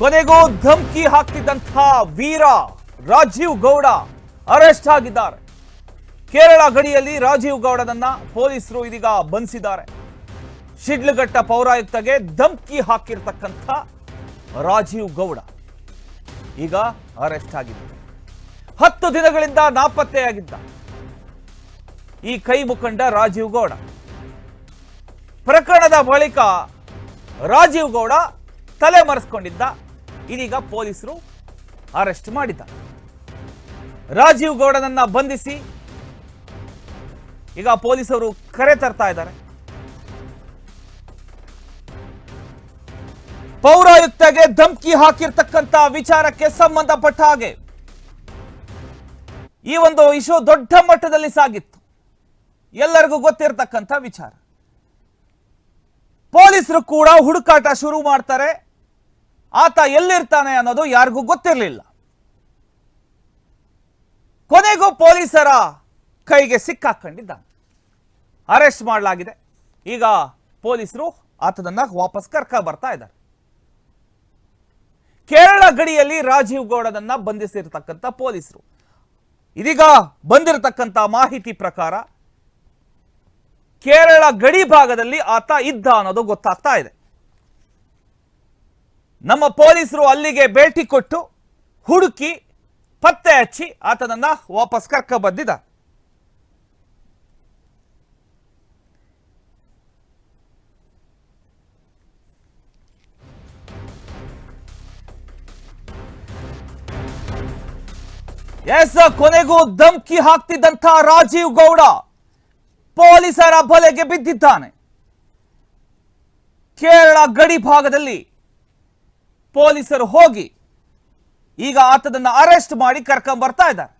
ಕೊನೆಗೂ ಧಮಕಿ ಹಾಕ್ತಿದ್ದಂಥ ವೀರ ರಾಜೀವ್ ಗೌಡ ಅರೆಸ್ಟ್ ಆಗಿದ್ದಾರೆ. ಕೇರಳ ಗಡಿಯಲ್ಲಿ ರಾಜೀವ್ ಗೌಡನನ್ನ ಪೊಲೀಸರು ಇದೀಗ ಬಂಧಿಸಿದ್ದಾರೆ. ಶಿಡ್ಲಘಟ್ಟ ಪೌರಾಯುಕ್ತಗೆ ಧಮಕಿ ಹಾಕಿರ್ತಕ್ಕಂಥ ರಾಜೀವ್ ಗೌಡ ಈಗ ಅರೆಸ್ಟ್ ಆಗಿದ್ದಾರೆ. 10 ದಿನಗಳಿಂದ ನಾಪತ್ತೆಯಾಗಿದ್ದ ಈ ಕೈ ಮುಖಂಡ ರಾಜೀವ್ ಗೌಡ. ಪ್ರಕರಣದ ಬಳಿಕ ರಾಜೀವ್ ಗೌಡ ತಲೆ ಮರೆಸಿಕೊಂಡಿದ್ದ. ಇದೀಗ ಪೊಲೀಸರು ಅರೆಸ್ಟ್ ಮಾಡಿದ್ದಾರೆ. ರಾಜೀವ್ ಗೌಡನನ್ನ ಬಂಧಿಸಿ ಈಗ ಪೊಲೀಸರು ಕರೆ ತರ್ತಾ ಇದ್ದಾರೆ. ಪೌರಾಯುಕ್ತಗೆ ಧಮಕಿ ಹಾಕಿರ್ತಕ್ಕಂಥ ವಿಚಾರಕ್ಕೆ ಸಂಬಂಧಪಟ್ಟ ಹಾಗೆ ಈ ಒಂದು ಇಶ್ಯೂ ದೊಡ್ಡ ಮಟ್ಟದಲ್ಲಿ ಸಾಗಿತ್ತು. ಎಲ್ಲರಿಗೂ ಗೊತ್ತಿರತಕ್ಕಂಥ ವಿಚಾರ. ಪೊಲೀಸರು ಕೂಡ ಹುಡುಕಾಟ ಶುರು ಮಾಡ್ತಾರೆ. ಆತ ಎಲ್ಲಿರ್ತಾನೆ ಅನ್ನೋದು ಯಾರಿಗೂ ಗೊತ್ತಿರಲಿಲ್ಲ. ಕೊನೆಗೂ ಪೊಲೀಸರ ಕೈಗೆ ಸಿಕ್ಕಾಕೊಂಡಿದ್ದಾನೆ. ಅರೆಸ್ಟ್ ಮಾಡಲಾಗಿದೆ. ಈಗ ಪೊಲೀಸರು ಆತನನ್ನ ವಾಪಸ್ ಕರ್ಕ ಬರ್ತಾ ಇದ್ದಾರೆ. ಕೇರಳ ಗಡಿಯಲ್ಲಿ ರಾಜೀವ್ ಗೌಡನನ್ನ ಬಂಧಿಸಿರ್ತಕ್ಕಂಥ ಪೊಲೀಸರು ಇದೀಗ ಬಂದಿರತಕ್ಕಂಥ ಮಾಹಿತಿ ಪ್ರಕಾರ ಕೇರಳ ಗಡಿ ಭಾಗದಲ್ಲಿ ಆತ ಇದ್ದ ಅನ್ನೋದು ಗೊತ್ತಾಗ್ತಾ ಇದೆ. ನಮ್ಮ ಪೊಲೀಸರು ಅಲ್ಲಿಗೆ ಭೇಟಿ ಕೊಟ್ಟು ಹುಡುಕಿ ಪತ್ತೆ ಹಚ್ಚಿ ಆತನನ್ನ ವಾಪಸ್ ಕರ್ಕ ಬಂದಿದ್ದ. ಕೊನೆಗೂ ಧಮಕಿ ಹಾಕ್ತಿದ್ದಂಥ ರಾಜೀವ್ ಗೌಡ ಪೊಲೀಸರ ಬಲೆಗೆ ಬಿದ್ದಿದ್ದಾನೆ. ಕೇರಳ ಗಡಿ ಭಾಗದಲ್ಲಿ ಪೊಲೀಸರು ಹೋಗಿ ಈಗ ಆತನನ್ನ ಅರೆಸ್ಟ್ ಮಾಡಿ ಕರ್ಕೊಂಡ್ ಬರ್ತಾ ಇದ್ದಾರೆ.